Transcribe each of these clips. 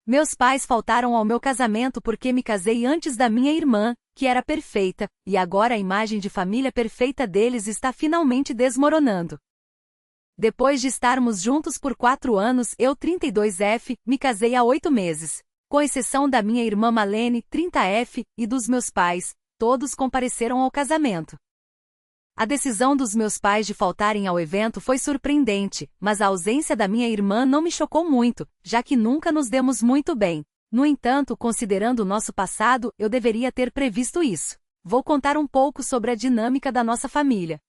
Meus pais faltaram ao meu casamento porque me casei antes da minha irmã, que era perfeita, e agora a imagem de família perfeita deles está finalmente desmoronando. Depois de estarmos juntos por 4 anos, eu 32F, me casei há 8 meses. Com exceção da minha irmã Malene, 30F, e dos meus pais, todos compareceram ao casamento. A decisão dos meus pais de faltarem ao evento foi surpreendente, mas a ausência da minha irmã não me chocou muito, já que nunca nos demos muito bem. No entanto, considerando o nosso passado, eu deveria ter previsto isso. Vou contar um pouco sobre a dinâmica da nossa família.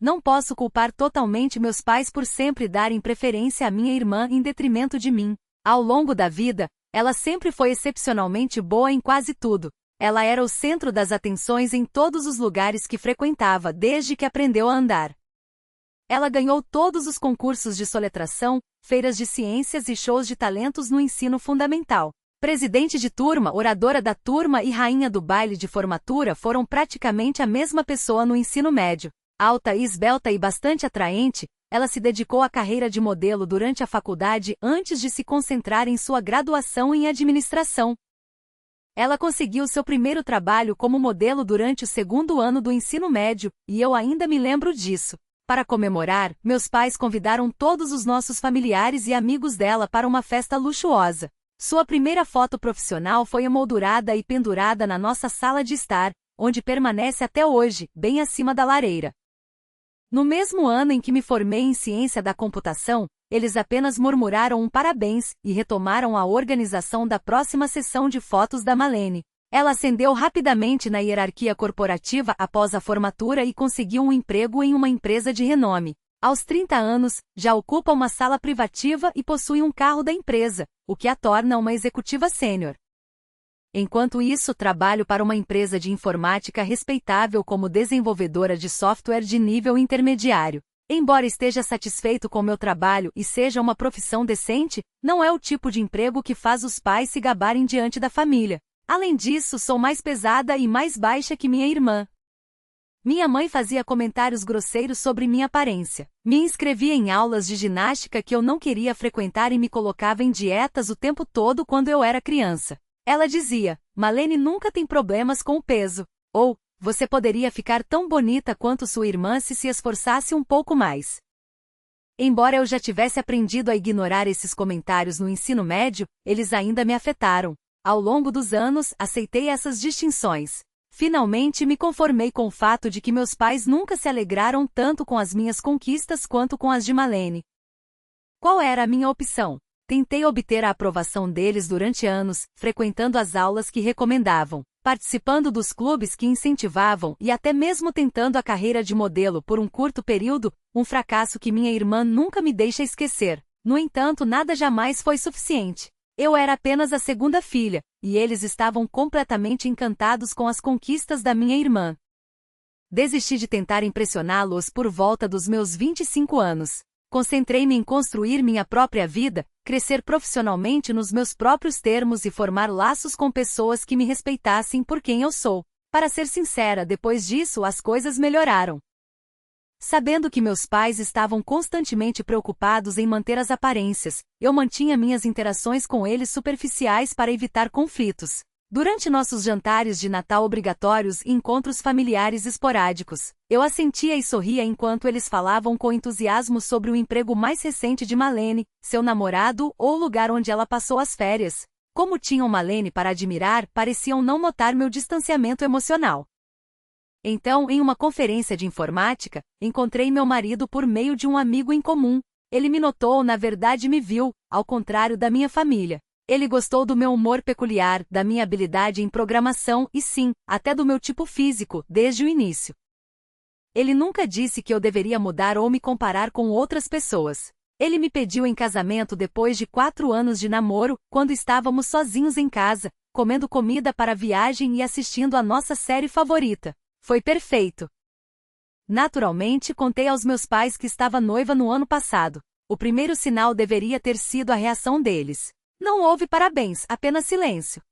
Não posso culpar totalmente meus pais por sempre darem preferência à minha irmã em detrimento de mim. Ao longo da vida, ela sempre foi excepcionalmente boa em quase tudo. Ela era o centro das atenções em todos os lugares que frequentava desde que aprendeu a andar. Ela ganhou todos os concursos de soletração, feiras de ciências e shows de talentos no ensino fundamental. Presidente de turma, oradora da turma e rainha do baile de formatura foram praticamente a mesma pessoa no ensino médio. Alta e esbelta e bastante atraente, ela se dedicou à carreira de modelo durante a faculdade antes de se concentrar em sua graduação em administração. Ela conseguiu seu primeiro trabalho como modelo durante o 2º ano do ensino médio, e eu ainda me lembro disso. Para comemorar, meus pais convidaram todos os nossos familiares e amigos dela para uma festa luxuosa. Sua primeira foto profissional foi emoldurada e pendurada na nossa sala de estar, onde permanece até hoje, bem acima da lareira. No mesmo ano em que me formei em ciência da computação, eles apenas murmuraram um parabéns e retomaram a organização da próxima sessão de fotos da Malene. Ela ascendeu rapidamente na hierarquia corporativa após a formatura e conseguiu um emprego em uma empresa de renome. Aos 30 anos, já ocupa uma sala privativa e possui um carro da empresa, o que a torna uma executiva sênior. Enquanto isso, trabalho para uma empresa de informática respeitável como desenvolvedora de software de nível intermediário. Embora esteja satisfeito com meu trabalho e seja uma profissão decente, não é o tipo de emprego que faz os pais se gabarem diante da família. Além disso, sou mais pesada e mais baixa que minha irmã. Minha mãe fazia comentários grosseiros sobre minha aparência. Me inscrevia em aulas de ginástica que eu não queria frequentar e me colocava em dietas o tempo todo quando eu era criança. Ela dizia: Malene nunca tem problemas com o peso. Ou, você poderia ficar tão bonita quanto sua irmã se esforçasse um pouco mais. Embora eu já tivesse aprendido a ignorar esses comentários no ensino médio, eles ainda me afetaram. Ao longo dos anos, aceitei essas distinções. Finalmente me conformei com o fato de que meus pais nunca se alegraram tanto com as minhas conquistas quanto com as de Malene. Qual era a minha opção? Tentei obter a aprovação deles durante anos, frequentando as aulas que recomendavam, participando dos clubes que incentivavam e até mesmo tentando a carreira de modelo por um curto período, um fracasso que minha irmã nunca me deixa esquecer. No entanto, nada jamais foi suficiente. Eu era apenas a 2ª filha, e eles estavam completamente encantados com as conquistas da minha irmã. Desisti de tentar impressioná-los por volta dos meus 25 anos. Concentrei-me em construir minha própria vida, crescer profissionalmente nos meus próprios termos e formar laços com pessoas que me respeitassem por quem eu sou. Para ser sincera, depois disso as coisas melhoraram. Sabendo que meus pais estavam constantemente preocupados em manter as aparências, eu mantinha minhas interações com eles superficiais para evitar conflitos. Durante nossos jantares de Natal obrigatórios e encontros familiares esporádicos, eu assentia e sorria enquanto eles falavam com entusiasmo sobre o emprego mais recente de Malene, seu namorado ou o lugar onde ela passou as férias. Como tinham Malene para admirar, pareciam não notar meu distanciamento emocional. Então, em uma conferência de informática, encontrei meu marido por meio de um amigo em comum. Ele me notou, na verdade me viu, ao contrário da minha família. Ele gostou do meu humor peculiar, da minha habilidade em programação e sim, até do meu tipo físico, desde o início. Ele nunca disse que eu deveria mudar ou me comparar com outras pessoas. Ele me pediu em casamento depois de 4 anos de namoro, quando estávamos sozinhos em casa, comendo comida para a viagem e assistindo a nossa série favorita. Foi perfeito. Naturalmente, contei aos meus pais que estava noiva no ano passado. O primeiro sinal deveria ter sido a reação deles. Não houve parabéns, apenas silêncio.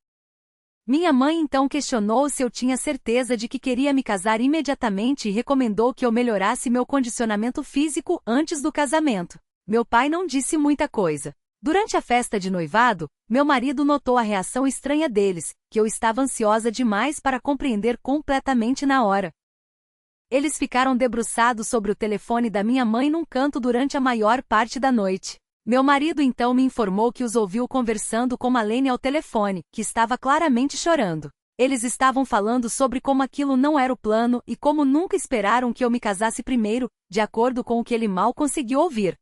Minha mãe então questionou se eu tinha certeza de que queria me casar imediatamente e recomendou que eu melhorasse meu condicionamento físico antes do casamento. Meu pai não disse muita coisa. Durante a festa de noivado, meu marido notou a reação estranha deles, que eu estava ansiosa demais para compreender completamente na hora. Eles ficaram debruçados sobre o telefone da minha mãe num canto durante a maior parte da noite. Meu marido então me informou que os ouviu conversando com Malene ao telefone, que estava claramente chorando. Eles estavam falando sobre como aquilo não era o plano e como nunca esperaram que eu me casasse primeiro, de acordo com o que ele mal conseguiu ouvir.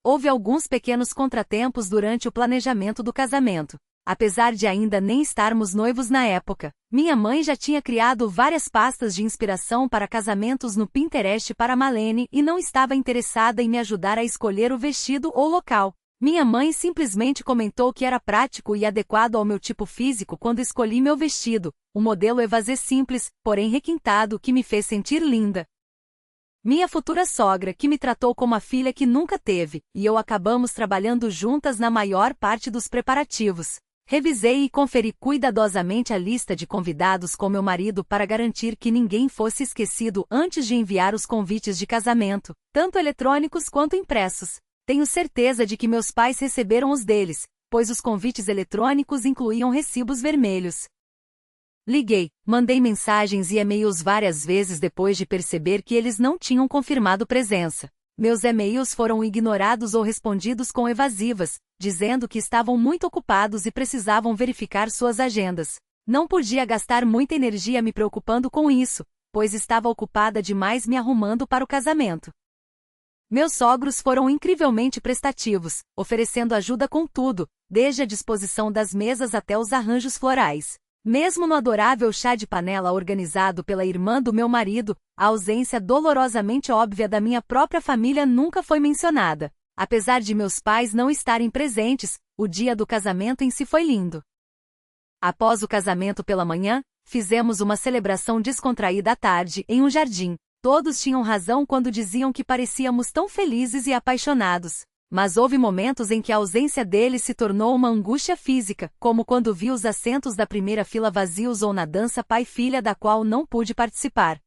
Houve alguns pequenos contratempos durante o planejamento do casamento. Apesar de ainda nem estarmos noivos na época, minha mãe já tinha criado várias pastas de inspiração para casamentos no Pinterest para Malene e não estava interessada em me ajudar a escolher o vestido ou local. Minha mãe simplesmente comentou que era prático e adequado ao meu tipo físico quando escolhi meu vestido, um modelo evasê simples, porém requintado, que me fez sentir linda. Minha futura sogra, que me tratou como a filha que nunca teve, e eu acabamos trabalhando juntas na maior parte dos preparativos. Revisei e conferi cuidadosamente a lista de convidados com meu marido para garantir que ninguém fosse esquecido antes de enviar os convites de casamento, tanto eletrônicos quanto impressos. Tenho certeza de que meus pais receberam os deles, pois os convites eletrônicos incluíam recibos vermelhos. Liguei, mandei mensagens e e-mails várias vezes depois de perceber que eles não tinham confirmado presença. Meus e-mails foram ignorados ou respondidos com evasivas, dizendo que estavam muito ocupados e precisavam verificar suas agendas. Não podia gastar muita energia me preocupando com isso, pois estava ocupada demais me arrumando para o casamento. Meus sogros foram incrivelmente prestativos, oferecendo ajuda com tudo, desde a disposição das mesas até os arranjos florais. Mesmo no adorável chá de panela organizado pela irmã do meu marido, a ausência dolorosamente óbvia da minha própria família nunca foi mencionada. Apesar de meus pais não estarem presentes, o dia do casamento em si foi lindo. Após o casamento pela manhã, fizemos uma celebração descontraída à tarde, em um jardim. Todos tinham razão quando diziam que parecíamos tão felizes e apaixonados. Mas houve momentos em que a ausência deles se tornou uma angústia física, como quando vi os assentos da primeira fila vazios ou na dança pai-filha da qual não pude participar.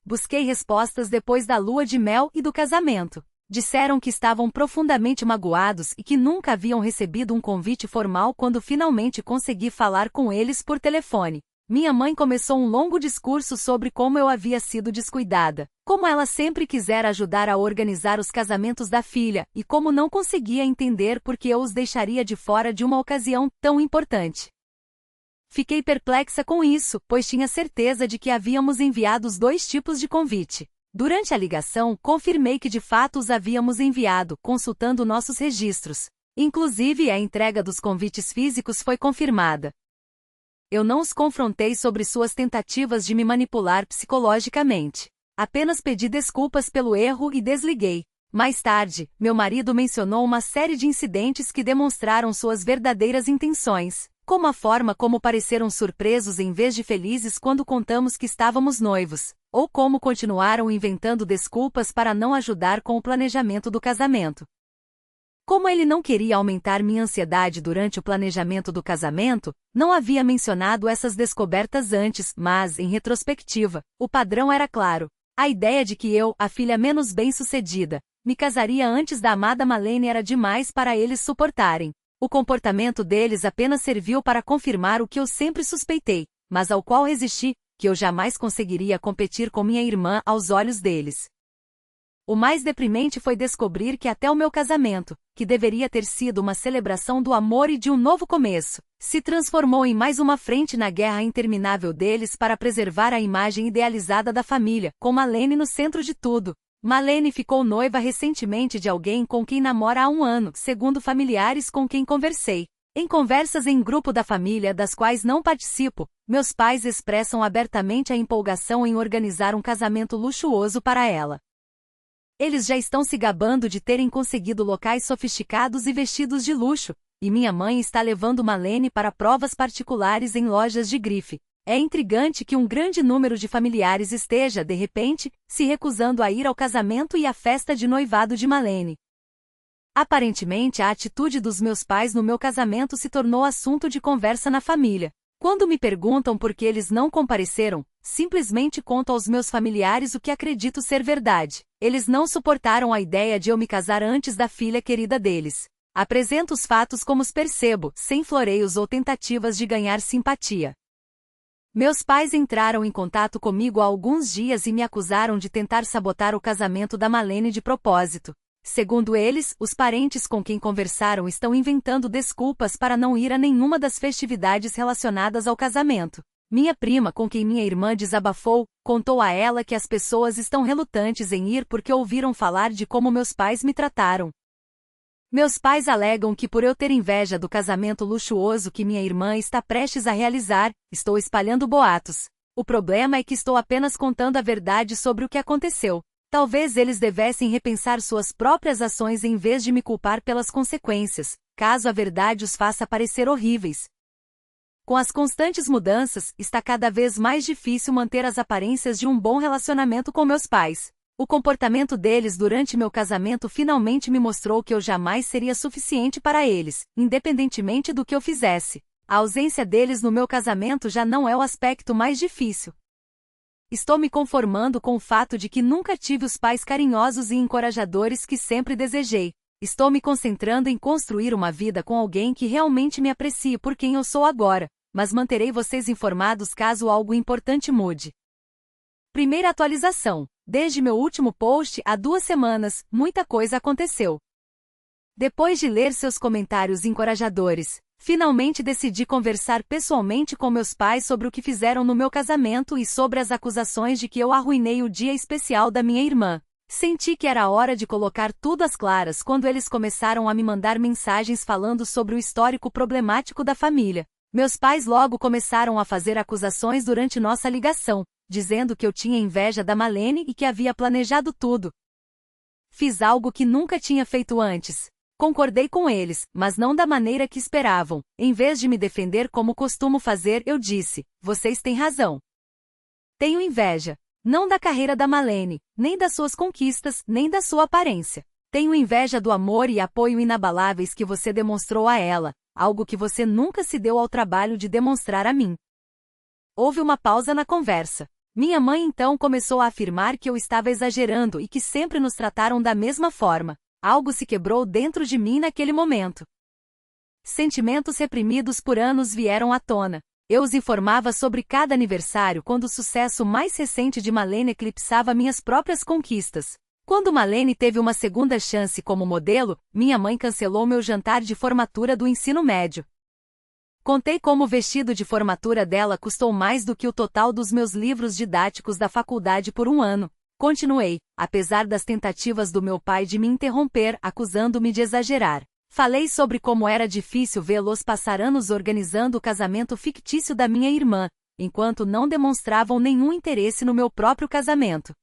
Busquei respostas depois da lua de mel e do casamento. Disseram que estavam profundamente magoados e que nunca haviam recebido um convite formal quando finalmente consegui falar com eles por telefone. Minha mãe começou um longo discurso sobre como eu havia sido descuidada, como ela sempre quisera ajudar a organizar os casamentos da filha e como não conseguia entender por que eu os deixaria de fora de uma ocasião tão importante. Fiquei perplexa com isso, pois tinha certeza de que havíamos enviado os 2 tipos de convite. Durante a ligação, confirmei que de fato os havíamos enviado, consultando nossos registros. Inclusive, a entrega dos convites físicos foi confirmada. Eu não os confrontei sobre suas tentativas de me manipular psicologicamente. Apenas pedi desculpas pelo erro e desliguei. Mais tarde, meu marido mencionou uma série de incidentes que demonstraram suas verdadeiras intenções, como a forma como pareceram surpresos em vez de felizes quando contamos que estávamos noivos, ou como continuaram inventando desculpas para não ajudar com o planejamento do casamento. Como ele não queria aumentar minha ansiedade durante o planejamento do casamento, não havia mencionado essas descobertas antes, mas, em retrospectiva, o padrão era claro. A ideia de que eu, a filha menos bem-sucedida, me casaria antes da amada Malene era demais para eles suportarem. O comportamento deles apenas serviu para confirmar o que eu sempre suspeitei, mas ao qual resisti, que eu jamais conseguiria competir com minha irmã aos olhos deles. O mais deprimente foi descobrir que até o meu casamento, que deveria ter sido uma celebração do amor e de um novo começo, se transformou em mais uma frente na guerra interminável deles para preservar a imagem idealizada da família, com Malene no centro de tudo. Malene ficou noiva recentemente de alguém com quem namora há 1 ano, segundo familiares com quem conversei. Em conversas em grupo da família das quais não participo, meus pais expressam abertamente a empolgação em organizar um casamento luxuoso para ela. Eles já estão se gabando de terem conseguido locais sofisticados e vestidos de luxo, e minha mãe está levando Malene para provas particulares em lojas de grife. É intrigante que um grande número de familiares esteja, de repente, se recusando a ir ao casamento e à festa de noivado de Malene. Aparentemente, a atitude dos meus pais no meu casamento se tornou assunto de conversa na família. Quando me perguntam por que eles não compareceram, simplesmente conto aos meus familiares o que acredito ser verdade. Eles não suportaram a ideia de eu me casar antes da filha querida deles. Apresento os fatos como os percebo, sem floreios ou tentativas de ganhar simpatia. Meus pais entraram em contato comigo há alguns dias e me acusaram de tentar sabotar o casamento da Malene de propósito. Segundo eles, os parentes com quem conversaram estão inventando desculpas para não ir a nenhuma das festividades relacionadas ao casamento. Minha prima, com quem minha irmã desabafou, contou a ela que as pessoas estão relutantes em ir porque ouviram falar de como meus pais me trataram. Meus pais alegam que por eu ter inveja do casamento luxuoso que minha irmã está prestes a realizar, estou espalhando boatos. O problema é que estou apenas contando a verdade sobre o que aconteceu. Talvez eles devessem repensar suas próprias ações em vez de me culpar pelas consequências, caso a verdade os faça parecer horríveis. Com as constantes mudanças, está cada vez mais difícil manter as aparências de um bom relacionamento com meus pais. O comportamento deles durante meu casamento finalmente me mostrou que eu jamais seria suficiente para eles, independentemente do que eu fizesse. A ausência deles no meu casamento já não é o aspecto mais difícil. Estou me conformando com o fato de que nunca tive os pais carinhosos e encorajadores que sempre desejei. Estou me concentrando em construir uma vida com alguém que realmente me aprecie por quem eu sou agora, mas manterei vocês informados caso algo importante mude. Primeira atualização. Desde meu último post há 2 semanas, muita coisa aconteceu. Depois de ler seus comentários encorajadores, finalmente decidi conversar pessoalmente com meus pais sobre o que fizeram no meu casamento e sobre as acusações de que eu arruinei o dia especial da minha irmã. Senti que era hora de colocar tudo às claras quando eles começaram a me mandar mensagens falando sobre o histórico problemático da família. Meus pais logo começaram a fazer acusações durante nossa ligação, dizendo que eu tinha inveja da Malene e que havia planejado tudo. Fiz algo que nunca tinha feito antes. Concordei com eles, mas não da maneira que esperavam. Em vez de me defender como costumo fazer, eu disse: vocês têm razão. Tenho inveja. Não da carreira da Malene, nem das suas conquistas, nem da sua aparência. Tenho inveja do amor e apoio inabaláveis que você demonstrou a ela, algo que você nunca se deu ao trabalho de demonstrar a mim. Houve uma pausa na conversa. Minha mãe então começou a afirmar que eu estava exagerando e que sempre nos trataram da mesma forma. Algo se quebrou dentro de mim naquele momento. Sentimentos reprimidos por anos vieram à tona. Eu os informava sobre cada aniversário quando o sucesso mais recente de Malene eclipsava minhas próprias conquistas. Quando Malene teve uma segunda chance como modelo, minha mãe cancelou meu jantar de formatura do ensino médio. Contei como o vestido de formatura dela custou mais do que o total dos meus livros didáticos da faculdade por 1 ano. Continuei, apesar das tentativas do meu pai de me interromper, acusando-me de exagerar. Falei sobre como era difícil vê-los passar anos organizando o casamento fictício da minha irmã, enquanto não demonstravam nenhum interesse no meu próprio casamento.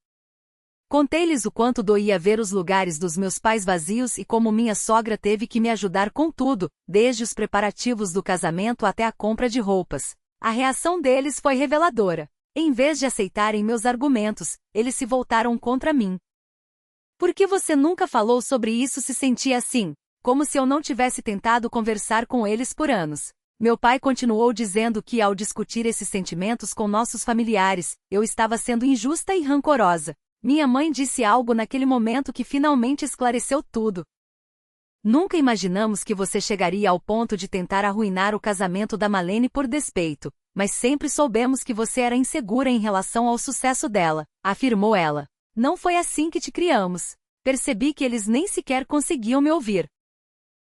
Contei-lhes o quanto doía ver os lugares dos meus pais vazios e como minha sogra teve que me ajudar com tudo, desde os preparativos do casamento até a compra de roupas. A reação deles foi reveladora. Em vez de aceitarem meus argumentos, eles se voltaram contra mim. Por que você nunca falou sobre isso se sentia assim? Como se eu não tivesse tentado conversar com eles por anos. Meu pai continuou dizendo que, ao discutir esses sentimentos com nossos familiares, eu estava sendo injusta e rancorosa. Minha mãe disse algo naquele momento que finalmente esclareceu tudo. Nunca imaginamos que você chegaria ao ponto de tentar arruinar o casamento da Malene por despeito, mas sempre soubemos que você era insegura em relação ao sucesso dela, afirmou ela. Não foi assim que te criamos. Percebi que eles nem sequer conseguiam me ouvir.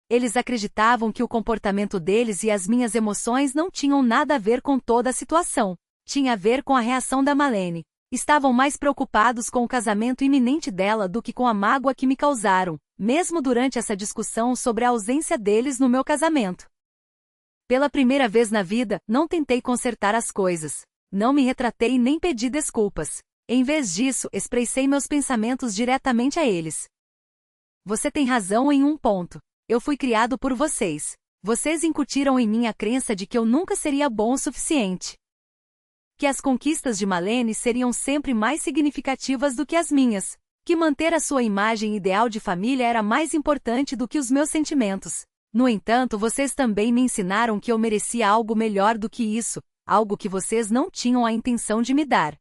Eles acreditavam que o comportamento deles e as minhas emoções não tinham nada a ver com toda a situação. Tinha a ver com a reação da Malene. Estavam mais preocupados com o casamento iminente dela do que com a mágoa que me causaram, mesmo durante essa discussão sobre a ausência deles no meu casamento. Pela primeira vez na vida, não tentei consertar as coisas. Não me retratei nem pedi desculpas. Em vez disso, expressei meus pensamentos diretamente a eles. Você tem razão em um ponto. Eu fui criado por vocês. Vocês incutiram em mim a crença de que eu nunca seria bom o suficiente. Que as conquistas de Malene seriam sempre mais significativas do que as minhas. Que manter a sua imagem ideal de família era mais importante do que os meus sentimentos. No entanto, vocês também me ensinaram que eu merecia algo melhor do que isso, algo que vocês não tinham a intenção de me dar.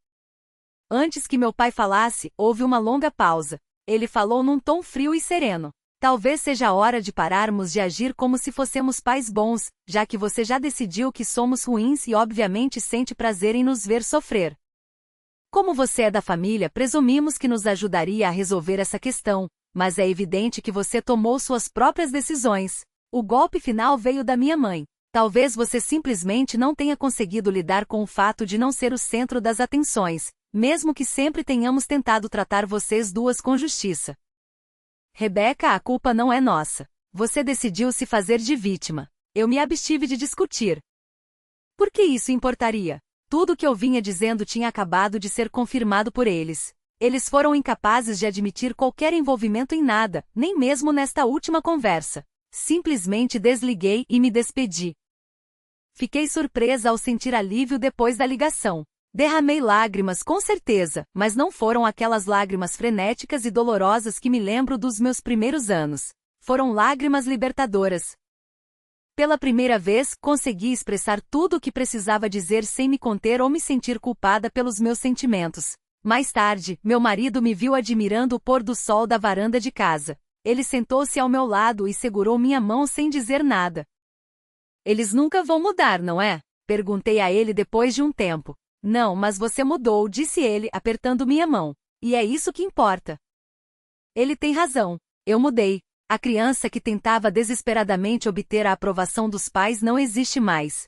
Antes que meu pai falasse, houve uma longa pausa. Ele falou num tom frio e sereno. Talvez seja a hora de pararmos de agir como se fossemos pais bons, já que você já decidiu que somos ruins e obviamente sente prazer em nos ver sofrer. Como você é da família, presumimos que nos ajudaria a resolver essa questão, mas é evidente que você tomou suas próprias decisões. O golpe final veio da minha mãe. Talvez você simplesmente não tenha conseguido lidar com o fato de não ser o centro das atenções, mesmo que sempre tenhamos tentado tratar vocês duas com justiça. Rebeca, a culpa não é nossa. Você decidiu se fazer de vítima. Eu me abstive de discutir. Por que isso importaria? Tudo o que eu vinha dizendo tinha acabado de ser confirmado por eles. Eles foram incapazes de admitir qualquer envolvimento em nada, nem mesmo nesta última conversa. Simplesmente desliguei e me despedi. Fiquei surpresa ao sentir alívio depois da ligação. Derramei lágrimas com certeza, mas não foram aquelas lágrimas frenéticas e dolorosas que me lembro dos meus primeiros anos. Foram lágrimas libertadoras. Pela primeira vez, consegui expressar tudo o que precisava dizer sem me conter ou me sentir culpada pelos meus sentimentos. Mais tarde, meu marido me viu admirando o pôr do sol da varanda de casa. Ele sentou-se ao meu lado e segurou minha mão sem dizer nada. Eles nunca vão mudar, não é? Perguntei a ele depois de um tempo. Não, mas você mudou, disse ele, apertando minha mão. E é isso que importa. Ele tem razão. Eu mudei. A criança que tentava desesperadamente obter a aprovação dos pais não existe mais.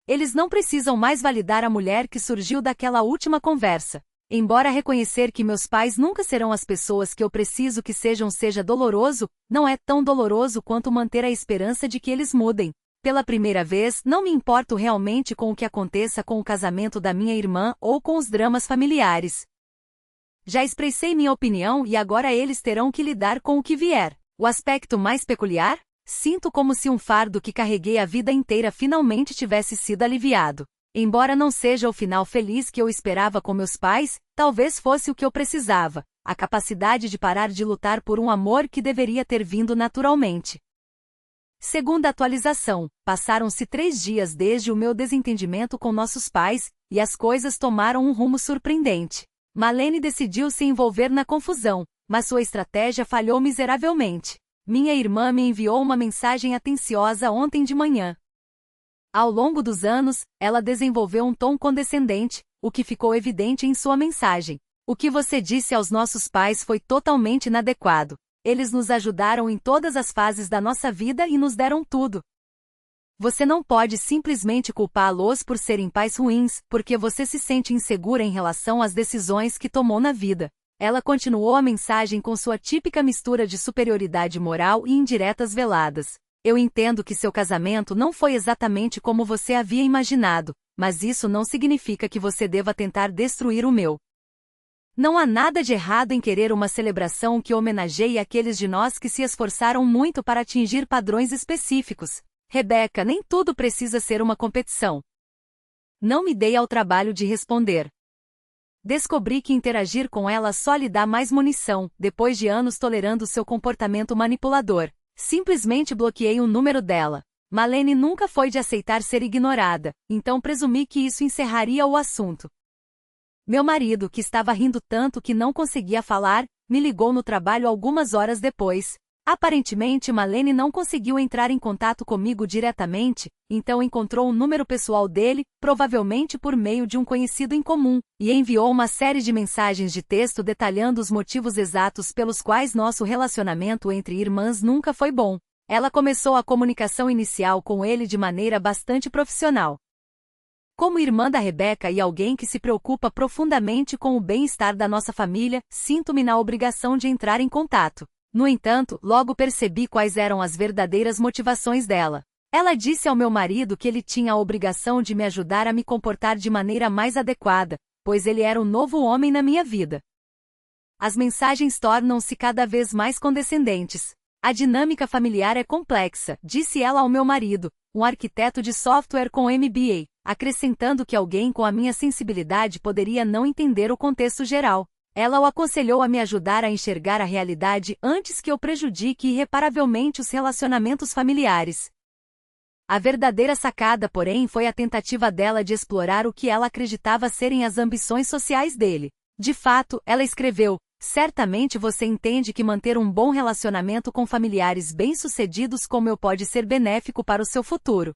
Eles não precisam mais validar a mulher que surgiu daquela última conversa. Embora reconhecer que meus pais nunca serão as pessoas que eu preciso que sejam seja doloroso, não é tão doloroso quanto manter a esperança de que eles mudem. Pela primeira vez, não me importo realmente com o que aconteça com o casamento da minha irmã ou com os dramas familiares. Já expressei minha opinião e agora eles terão que lidar com o que vier. O aspecto mais peculiar? Sinto como se um fardo que carreguei a vida inteira finalmente tivesse sido aliviado. Embora não seja o final feliz que eu esperava com meus pais, talvez fosse o que eu precisava, a capacidade de parar de lutar por um amor que deveria ter vindo naturalmente. Segunda atualização, passaram-se 3 dias desde o meu desentendimento com nossos pais, e as coisas tomaram um rumo surpreendente. Malene decidiu se envolver na confusão, mas sua estratégia falhou miseravelmente. Minha irmã me enviou uma mensagem atenciosa ontem de manhã. Ao longo dos anos, ela desenvolveu um tom condescendente, o que ficou evidente em sua mensagem. O que você disse aos nossos pais foi totalmente inadequado. Eles nos ajudaram em todas as fases da nossa vida e nos deram tudo. Você não pode simplesmente culpá-los por serem pais ruins, porque você se sente insegura em relação às decisões que tomou na vida. Ela continuou a mensagem com sua típica mistura de superioridade moral e indiretas veladas. Eu entendo que seu casamento não foi exatamente como você havia imaginado, mas isso não significa que você deva tentar destruir o meu. Não há nada de errado em querer uma celebração que homenageie aqueles de nós que se esforçaram muito para atingir padrões específicos. Rebeca, nem tudo precisa ser uma competição. Não me dei ao trabalho de responder. Descobri que interagir com ela só lhe dá mais munição, depois de anos tolerando seu comportamento manipulador. Simplesmente bloqueei o número dela. Malene nunca foi de aceitar ser ignorada, então presumi que isso encerraria o assunto. Meu marido, que estava rindo tanto que não conseguia falar, me ligou no trabalho algumas horas depois. Aparentemente Malene não conseguiu entrar em contato comigo diretamente, então encontrou o número pessoal dele, provavelmente por meio de um conhecido em comum, e enviou uma série de mensagens de texto detalhando os motivos exatos pelos quais nosso relacionamento entre irmãs nunca foi bom. Ela começou a comunicação inicial com ele de maneira bastante profissional. Como irmã da Rebeca e alguém que se preocupa profundamente com o bem-estar da nossa família, sinto-me na obrigação de entrar em contato. No entanto, logo percebi quais eram as verdadeiras motivações dela. Ela disse ao meu marido que ele tinha a obrigação de me ajudar a me comportar de maneira mais adequada, pois ele era o novo homem na minha vida. As mensagens tornam-se cada vez mais condescendentes. A dinâmica familiar é complexa, disse ela ao meu marido, um arquiteto de software com MBA, acrescentando que alguém com a minha sensibilidade poderia não entender o contexto geral. Ela o aconselhou a me ajudar a enxergar a realidade antes que eu prejudique irreparavelmente os relacionamentos familiares. A verdadeira sacada, porém, foi a tentativa dela de explorar o que ela acreditava serem as ambições sociais dele. De fato, ela escreveu, Certamente você entende que manter um bom relacionamento com familiares bem-sucedidos como eu pode ser benéfico para o seu futuro.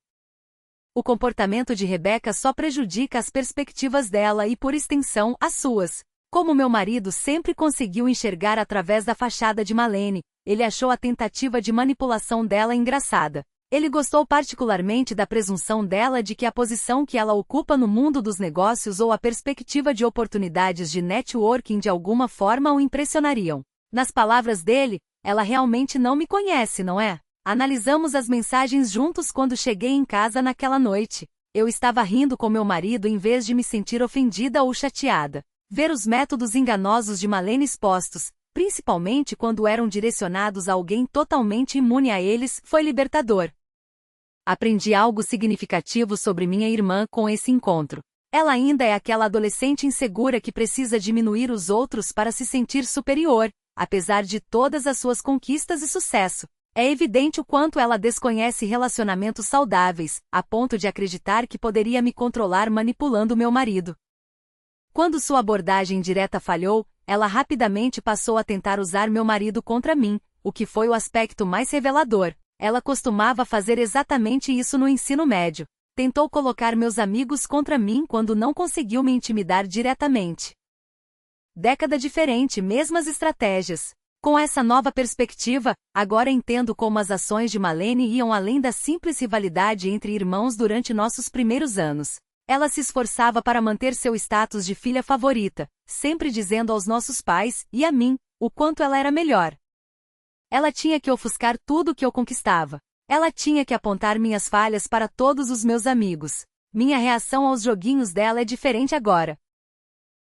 O comportamento de Rebeca só prejudica as perspectivas dela e, por extensão, as suas. Como meu marido sempre conseguiu enxergar através da fachada de Malene, ele achou a tentativa de manipulação dela engraçada. Ele gostou particularmente da presunção dela de que a posição que ela ocupa no mundo dos negócios ou a perspectiva de oportunidades de networking de alguma forma o impressionariam. Nas palavras dele, ela realmente não me conhece, não é? Analisamos as mensagens juntos quando cheguei em casa naquela noite. Eu estava rindo com meu marido em vez de me sentir ofendida ou chateada. Ver os métodos enganosos de Malene expostos, principalmente quando eram direcionados a alguém totalmente imune a eles, foi libertador. Aprendi algo significativo sobre minha irmã com esse encontro. Ela ainda é aquela adolescente insegura que precisa diminuir os outros para se sentir superior, apesar de todas as suas conquistas e sucesso. É evidente o quanto ela desconhece relacionamentos saudáveis, a ponto de acreditar que poderia me controlar manipulando meu marido. Quando sua abordagem direta falhou, ela rapidamente passou a tentar usar meu marido contra mim, o que foi o aspecto mais revelador. Ela costumava fazer exatamente isso no ensino médio. Tentou colocar meus amigos contra mim quando não conseguiu me intimidar diretamente. Década diferente, mesmas estratégias. Com essa nova perspectiva, agora entendo como as ações de Malene iam além da simples rivalidade entre irmãos durante nossos primeiros anos. Ela se esforçava para manter seu status de filha favorita, sempre dizendo aos nossos pais, e a mim, o quanto ela era melhor. Ela tinha que ofuscar tudo o que eu conquistava. Ela tinha que apontar minhas falhas para todos os meus amigos. Minha reação aos joguinhos dela é diferente agora.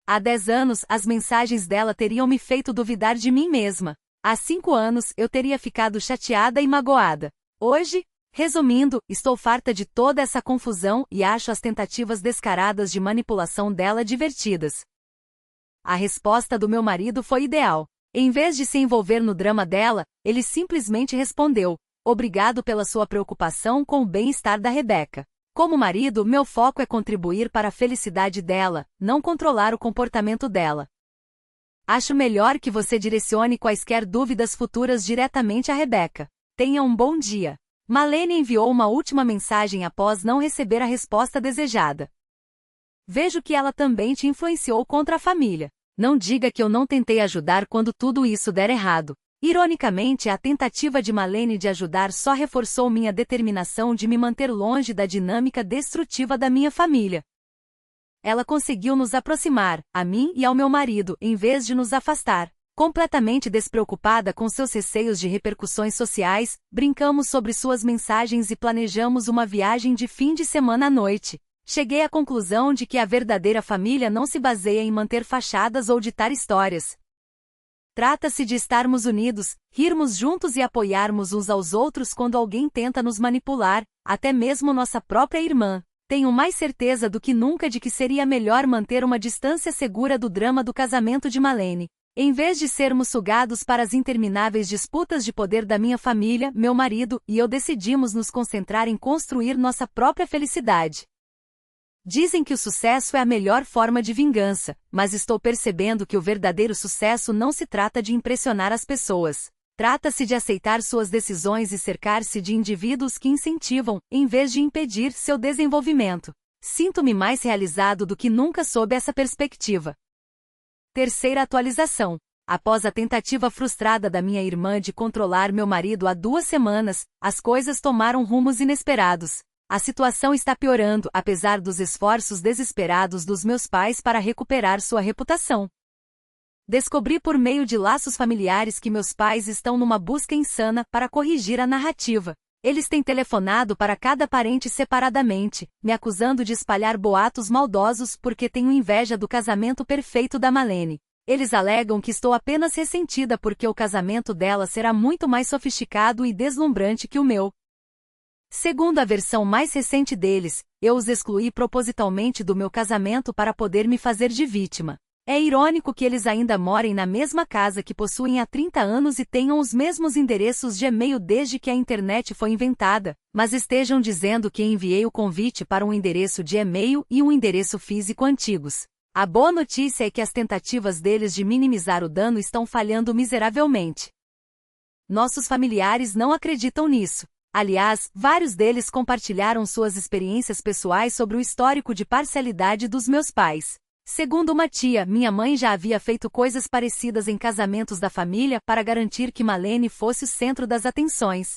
Há 10 anos, as mensagens dela teriam me feito duvidar de mim mesma. Há 5 anos, eu teria ficado chateada e magoada. Hoje, resumindo, estou farta de toda essa confusão e acho as tentativas descaradas de manipulação dela divertidas. A resposta do meu marido foi ideal. Em vez de se envolver no drama dela, ele simplesmente respondeu: "Obrigado pela sua preocupação com o bem-estar da Rebeca. Como marido, meu foco é contribuir para a felicidade dela, não controlar o comportamento dela. Acho melhor que você direcione quaisquer dúvidas futuras diretamente a Rebeca. Tenha um bom dia." Malene enviou uma última mensagem após não receber a resposta desejada. Vejo que ela também te influenciou contra a família. Não diga que eu não tentei ajudar quando tudo isso der errado. Ironicamente, a tentativa de Malene de ajudar só reforçou minha determinação de me manter longe da dinâmica destrutiva da minha família. Ela conseguiu nos aproximar, a mim e ao meu marido, em vez de nos afastar. Completamente despreocupada com seus receios de repercussões sociais, brincamos sobre suas mensagens e planejamos uma viagem de fim de semana à noite. Cheguei à conclusão de que a verdadeira família não se baseia em manter fachadas ou ditar histórias. Trata-se de estarmos unidos, rirmos juntos e apoiarmos uns aos outros quando alguém tenta nos manipular, até mesmo nossa própria irmã. Tenho mais certeza do que nunca de que seria melhor manter uma distância segura do drama do casamento de Malene. Em vez de sermos sugados para as intermináveis disputas de poder da minha família, meu marido e eu decidimos nos concentrar em construir nossa própria felicidade. Dizem que o sucesso é a melhor forma de vingança, mas estou percebendo que o verdadeiro sucesso não se trata de impressionar as pessoas. Trata-se de aceitar suas decisões e cercar-se de indivíduos que incentivam, em vez de impedir, seu desenvolvimento. Sinto-me mais realizado do que nunca sob essa perspectiva. Terceira atualização. Após a tentativa frustrada da minha irmã de controlar meu marido há 2 semanas, as coisas tomaram rumos inesperados. A situação está piorando, apesar dos esforços desesperados dos meus pais para recuperar sua reputação. Descobri por meio de laços familiares que meus pais estão numa busca insana para corrigir a narrativa. Eles têm telefonado para cada parente separadamente, me acusando de espalhar boatos maldosos porque tenho inveja do casamento perfeito da Malene. Eles alegam que estou apenas ressentida porque o casamento dela será muito mais sofisticado e deslumbrante que o meu. Segundo a versão mais recente deles, eu os excluí propositalmente do meu casamento para poder me fazer de vítima. É irônico que eles ainda morem na mesma casa que possuem há 30 anos e tenham os mesmos endereços de e-mail desde que a internet foi inventada, mas estejam dizendo que enviei o convite para um endereço de e-mail e um endereço físico antigos. A boa notícia é que as tentativas deles de minimizar o dano estão falhando miseravelmente. Nossos familiares não acreditam nisso. Aliás, vários deles compartilharam suas experiências pessoais sobre o histórico de parcialidade dos meus pais. Segundo uma tia, minha mãe já havia feito coisas parecidas em casamentos da família para garantir que Malene fosse o centro das atenções.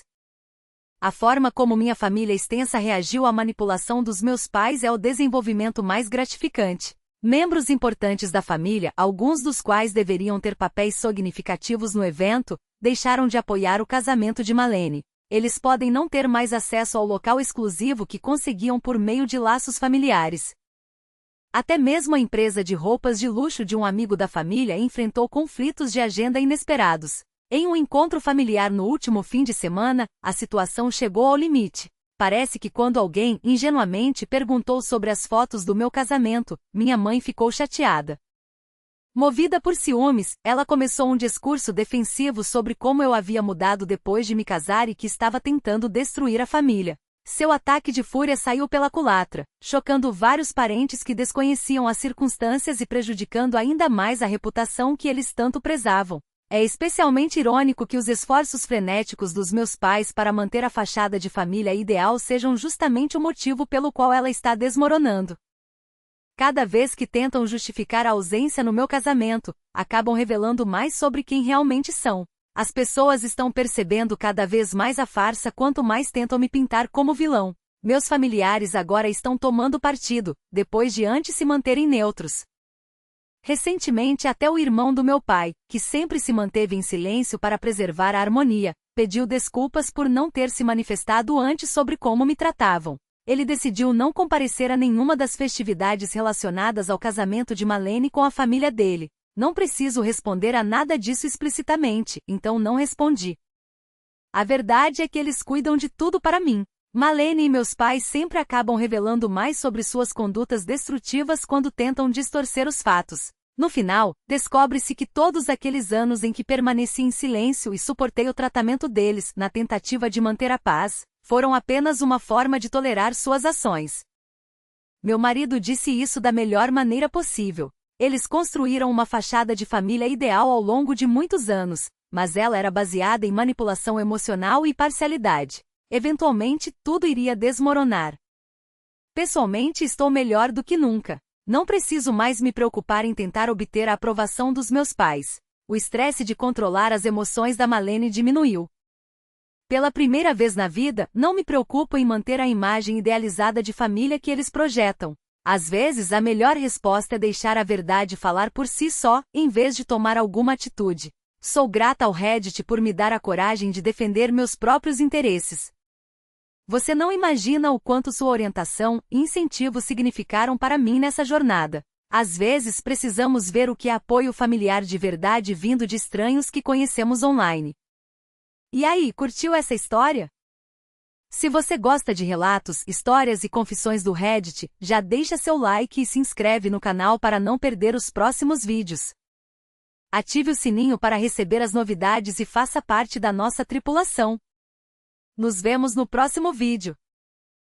A forma como minha família extensa reagiu à manipulação dos meus pais é o desenvolvimento mais gratificante. Membros importantes da família, alguns dos quais deveriam ter papéis significativos no evento, deixaram de apoiar o casamento de Malene. Eles podem não ter mais acesso ao local exclusivo que conseguiam por meio de laços familiares. Até mesmo a empresa de roupas de luxo de um amigo da família enfrentou conflitos de agenda inesperados. Em um encontro familiar no último fim de semana, a situação chegou ao limite. Parece que quando alguém, ingenuamente, perguntou sobre as fotos do meu casamento, minha mãe ficou chateada. Movida por ciúmes, ela começou um discurso defensivo sobre como eu havia mudado depois de me casar e que estava tentando destruir a família. Seu ataque de fúria saiu pela culatra, chocando vários parentes que desconheciam as circunstâncias e prejudicando ainda mais a reputação que eles tanto prezavam. É especialmente irônico que os esforços frenéticos dos meus pais para manter a fachada de família ideal sejam justamente o motivo pelo qual ela está desmoronando. Cada vez que tentam justificar a ausência no meu casamento, acabam revelando mais sobre quem realmente são. As pessoas estão percebendo cada vez mais a farsa quanto mais tentam me pintar como vilão. Meus familiares agora estão tomando partido, depois de antes se manterem neutros. Recentemente até o irmão do meu pai, que sempre se manteve em silêncio para preservar a harmonia, pediu desculpas por não ter se manifestado antes sobre como me tratavam. Ele decidiu não comparecer a nenhuma das festividades relacionadas ao casamento de Malene com a família dele. Não preciso responder a nada disso explicitamente, então não respondi. A verdade é que eles cuidam de tudo para mim. Malene e meus pais sempre acabam revelando mais sobre suas condutas destrutivas quando tentam distorcer os fatos. No final, descobre-se que todos aqueles anos em que permaneci em silêncio e suportei o tratamento deles, na tentativa de manter a paz, foram apenas uma forma de tolerar suas ações. Meu marido disse isso da melhor maneira possível. Eles construíram uma fachada de família ideal ao longo de muitos anos, mas ela era baseada em manipulação emocional e parcialidade. Eventualmente, tudo iria desmoronar. Pessoalmente, estou melhor do que nunca. Não preciso mais me preocupar em tentar obter a aprovação dos meus pais. O estresse de controlar as emoções da Malene diminuiu. Pela primeira vez na vida, não me preocupo em manter a imagem idealizada de família que eles projetam. Às vezes, a melhor resposta é deixar a verdade falar por si só, em vez de tomar alguma atitude. Sou grata ao Reddit por me dar a coragem de defender meus próprios interesses. Você não imagina o quanto sua orientação e incentivo significaram para mim nessa jornada. Às vezes precisamos ver o que é apoio familiar de verdade vindo de estranhos que conhecemos online. E aí, curtiu essa história? Se você gosta de relatos, histórias e confissões do Reddit, já deixa seu like e se inscreve no canal para não perder os próximos vídeos. Ative o sininho para receber as novidades e faça parte da nossa tripulação. Nos vemos no próximo vídeo.